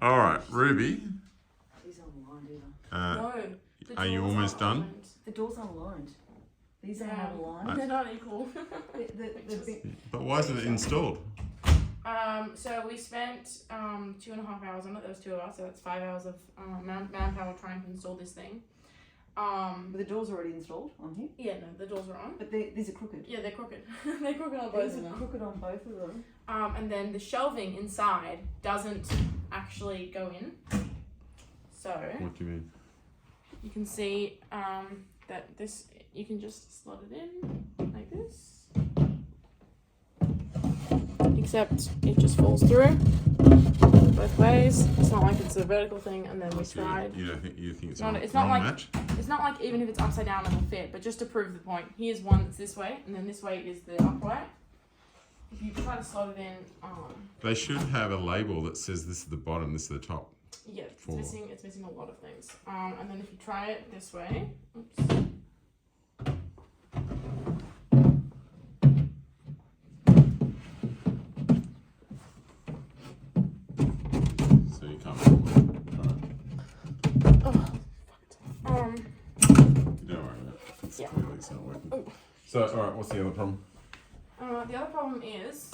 All right, Ruby. These aren't aligned Uh, either. are you almost done? The doors aren't aligned. These are not aligned. They're not equal. But why isn't it installed? So we spent 2.5 hours on it. There was 2 of us, so that's 5 hours of manpower trying to install this thing. But the doors are already installed on here. Yeah, no, the doors are on. But these are crooked. Yeah, they're crooked. They're crooked on both These of are them. crooked on both of them. And then the shelving inside doesn't actually go in. So What do you mean? you can see that this, you can just slot it in like this. Except it just falls through both ways. It's not like it's a vertical thing. And then we tried. You don't think it's No, a it's not wrong like match? it's not like even if it's upside down it will fit. But just to prove the point, here's one that's this way, and then this way is the upright. If you try to slot it in, They should have a label that says this is the bottom, this is the top. yeah, it's Four. missing. It's missing a lot of things. And then if you try it this way, oops. So you can't pull it. Don't worry about it. It's Yeah. clearly it's not working. Oh. So, alright, what's the other problem? The other problem is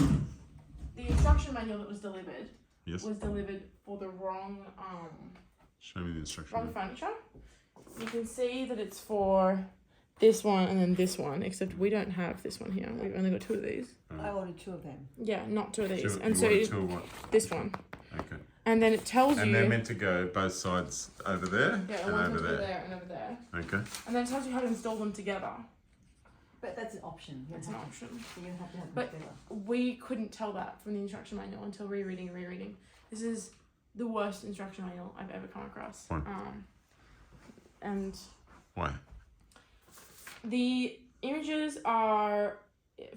the instruction manual that was delivered Yes. was delivered for the wrong Show me the instruction. wrong furniture. You can see that it's for this one and then this one, except we don't have this one here. We've only got 2 of these. I ordered 2 of them. Yeah, not 2 of these. Two, And you so wanted it, two or what? this one. Okay. And then it tells And you. they're meant to go both sides over there Yeah, and one's over meant to go there. there and over there. Okay. And then it tells you how to install them together. But that's an option. That's an option. You're going to have to have them But- together. We couldn't tell that from the instruction manual until rereading. This is the worst instruction manual I've ever come across. Why? And Why? the images are,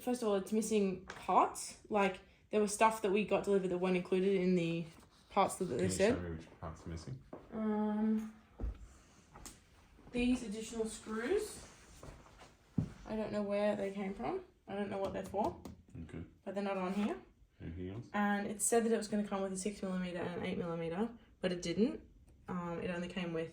first of all, it's missing parts. Like there was stuff that we got delivered that weren't included in the parts that Can they you said. show me which part's missing? These additional screws, I don't know where they came from. I don't know what they're for, Okay. but they're not on here. Anything else? And it said that it was going to come with a 6mm and an 8mm, but it didn't. It only came with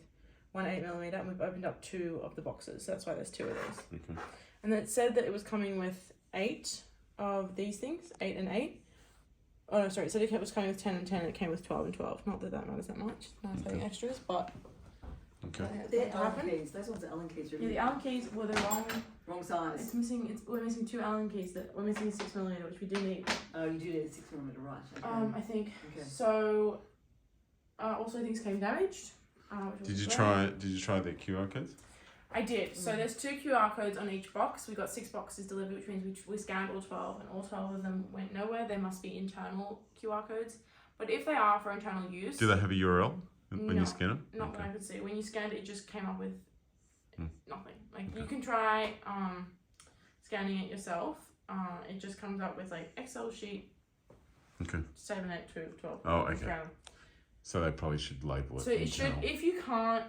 one 8mm, and we've opened up 2 of the boxes, so that's why there's 2 of these. Okay. And then it said that it was coming with 8 of these things, 8 and 8. Oh no, sorry, it said it was coming with 10 and 10, and it came with 12 and 12. Not that that matters that much. Nice having extras, but Okay. They're Allen keys. Those ones are Allen keys. yeah, the Allen keys were the wrong size. It's missing. We're missing 2 Allen keys. That we're missing 6mm, which we do need. Oh, you do need a 6mm, right? Okay. I think. Okay. So, also things came damaged. Which Did was you great. try the QR codes? I did. So there's 2 QR codes on each box. We got 6 boxes delivered, which means we scanned all 12, and all 12 of them went nowhere. They must be internal QR codes. But if they are for internal use, Do they have a URL when No. you scan it? not that I could see. When you scanned it, it just came up with nothing. Like Okay. you can try scanning it yourself. It just comes up with like Excel sheet. Okay. 7, 8, 2, 12. Oh, okay. Random. So they probably should label it. So it should, internal. if you can't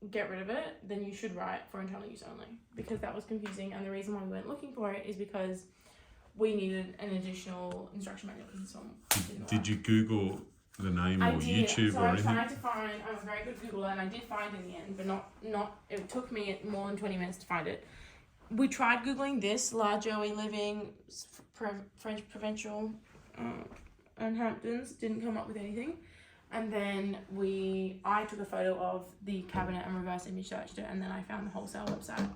get rid of it, then you should write for internal use only, because that was confusing. And the reason why we went looking for it is because we needed an additional instruction manual because this one didn't work. Did you Google the name I or did. YouTube So or I anything? tried to find. I'm a very good Googler, and I did find in the end, but not. It took me more than 20 minutes to find it. We tried googling this large OE living, French provincial, and Hamptons. Didn't come up with anything. And then I took a photo of the cabinet and reverse image searched it, and then I found the wholesale website.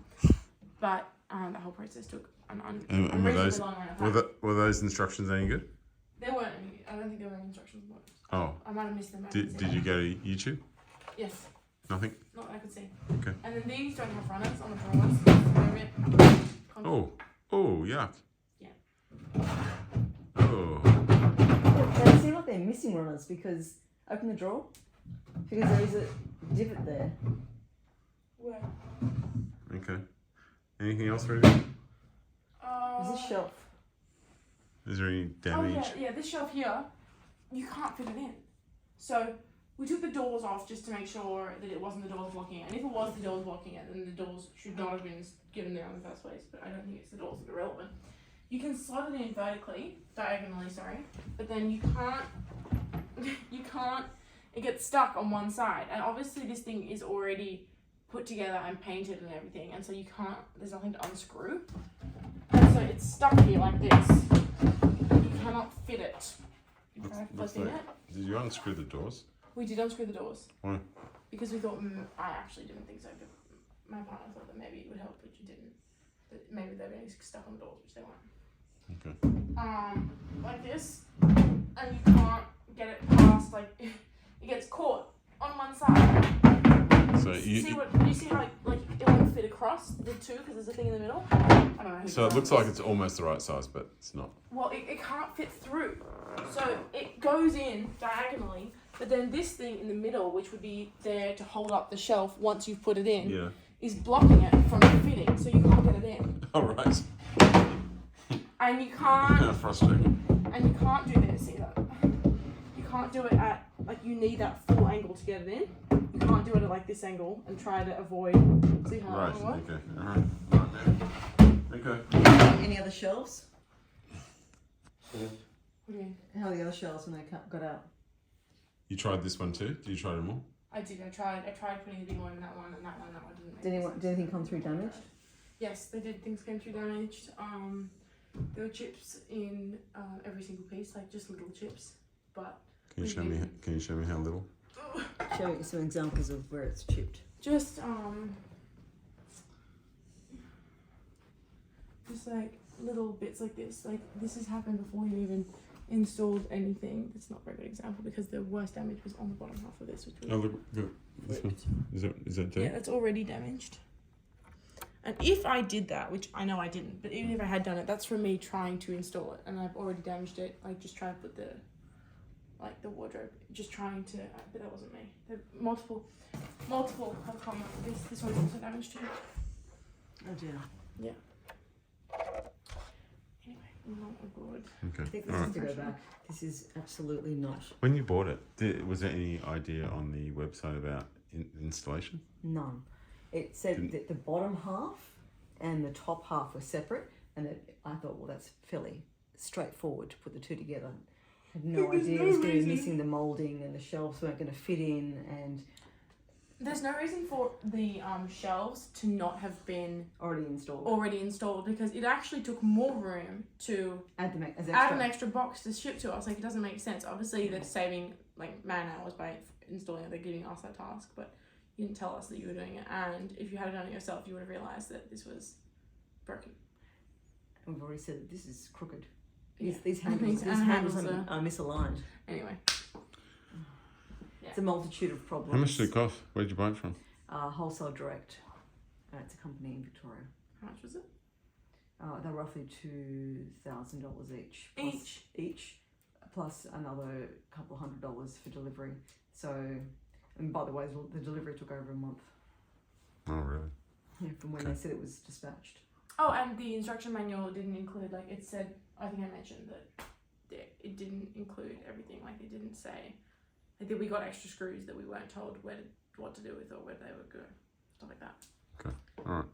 But the whole process took And were unreasonably those long amount of time. were those instructions any good? There weren't any. I don't think there were any instructions. Oh. I might have missed them. Did you go to YouTube? Yes. Nothing. Not that I could see. Okay. And then these don't have runners on the drawers. Oh, yuck. Yeah. Oh. They seem like they're missing runners because open the drawer because there is a divot there. Where? Okay. Anything else, Ruby? There's a shelf. Is there any Oh damage? yeah, this shelf here, you can't fit it in. So we took the doors off just to make sure that it wasn't the doors blocking it. And if it was the doors blocking it, then the doors should not have been given there in the first place. But I don't think it's the doors that are relevant. You can slot it in diagonally, sorry, but then you can't it gets stuck on one side, and obviously this thing is already put together and painted and everything, and so you can't, there's nothing to unscrew, and so it's stuck here like this. You cannot fit it. You try flipping it. Did you unscrew the doors? We did unscrew the doors. Why? Because we thought, I actually didn't think so, but my partner thought that maybe it would help, but you didn't. That maybe they were getting stuck on the doors, which they weren't. Okay. Like this, and you can't get it past, like, it gets caught on one side. So you see how like it won't fit across the two because there's a thing in the middle? I don't know. So it looks like it's almost the right size, but it's not. Well, it can't fit through. So it goes in diagonally, but then this thing in the middle, which would be there to hold up the shelf once you've put it in, is blocking it from fitting, so you can't get it in. All right. And you can't. Frustrating. And you can't do this either. You can't do it at, like, you need that full angle to get it in. You can't do it at like this angle and try to avoid. See how Right. that works? Okay. All right. Okay. Any other shelves? What do you mean? How are the other shelves when they got out? You tried this one too? Did you try them all? I did. I tried putting the big one in that one and that one. That one didn't. Did anything come through damaged? Yes, they did. Things came through damaged. There were chips in every single piece, like just little chips. But Can you show me how little? Show me some examples of where it's chipped. just like little bits like this. Like this has happened before you even installed anything. It's not a very good example because the worst damage was on the bottom half of this, which was Look. This one. Is that dead? yeah, that's already damaged. And if I did that, which I know I didn't, but even if I had done it, that's from me trying to install it, and I've already damaged it. Like just trying to put the wardrobe, just trying to, but that wasn't me. There multiple have come. This one's also damaged too. Oh dear. Yeah. Anyway, not a good. Okay. I think this All has right. to go back. This is absolutely not. When you bought it, was there any idea on the website about installation? None. It said that the bottom half and the top half were separate, and I thought, well, that's fairly straightforward to put the two together. Had no idea it was going to be missing the moulding, and the shelves weren't going to fit in, and There's no reason for the shelves to not have been already installed because it actually took more room to add them as extra. add an extra box to ship to us. Like, it doesn't make sense. Obviously, they're saving like man hours by installing it. They're giving us that task, but you didn't tell us that you were doing it. And if you had done it yourself, you would have realised that this was broken. And we've already said that this is crooked. Yeah. These handles are misaligned. Anyway. It's a multitude of problems. How much did it cost? Where'd you buy it from? Wholesale Direct. It's a company in Victoria. How much was it? They're roughly $2,000 each. Each, plus another couple $100 for delivery. So, and by the way, the delivery took over a month. Oh, really? Yeah, from when they said it was dispatched. Oh, and the instruction manual didn't include, like, it said, I think I mentioned that it didn't include everything. Like, it didn't say, like, that we got extra screws that we weren't told what to do with or where they would go. Stuff like that. Okay, alright.